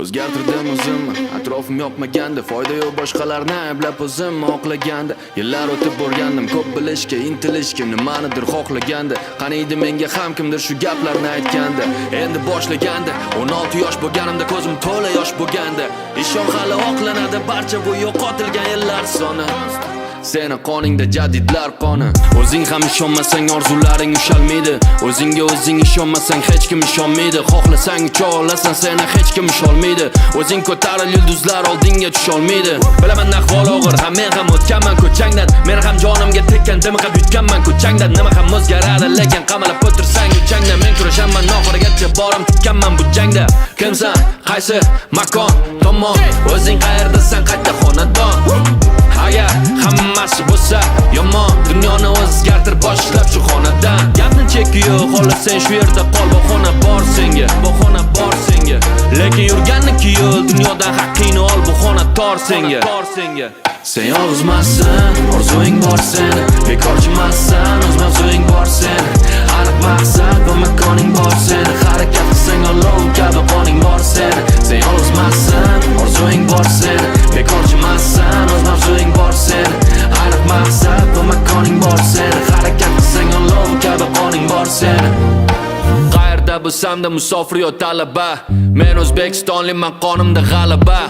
O'zgartirdim o'zimni, atrofim yoqmaganda, foyda yo'q boshqalarni ayblab o'zimni oqlaganda. Yillar o'tib borgandim, ko'p bilishga, intilishga, nimanidir xohlaganda. Qaniydi menga ham kimdir shu gaplarni aytganda. Endi boshlaganda, 16 yosh bo'lganimda ko'zim to'la yosh bo'lganda. Ishon hali oqlanadi barcha bu yo'qotilgan yillar soni. Seni qoningda jadidlar qoni. O'zing ham ishonmasang orzularing ushalmaydi. O'zingga o'zing ishonmasang hech kim ishonmaydi. Xohlasang ucha olasan, seni hech kim usholmaydi. O'zing ko'taril yulduzlar oldinga tusholmaydi. Bilaman ahvol og'ir, ham men ham o'tganman ko'changdan. Meni ham jonimga tekkan, dimiqib yutganman ko'changdan. Nima ham o'zgaradi, lekin qamalib o'tirsang uchangda. Men kurashaman oxirigacha, borim tikkanman bu jangda. Kimsan, qaysi makon, tomon, o'zing qayerdasan, qayta xonadon. Agar hammasi bo'lsa yomon, dunyoni o'zgartir boshlab shu xonadan. Gapni cheki yo'q, xohlasang shu yerda qol, bu xona bor senga, bu xona bor senga. Lekin yurganniki yo'l, dunyodan haqqingni ol, bu xona tor senga. Sen yolg'izmassan, orzuing bor seni, bekorchimassan, o'z mavzuing bor seni. Aniq maqsad va makoning bor seni, harakat qilsang olov kabi qoning bor seni. Sen yolg'izmassan, orzuing bor seni, bekorchimassan, o'z mavzuing bor seni. Aniq maqsad va makoning bor seni, harakat qilsang olov kabi qoning bor seni. Qayerda bo'lsam-da musofir yo talaba, men O'zbekistonliman, qonimda g'alaba.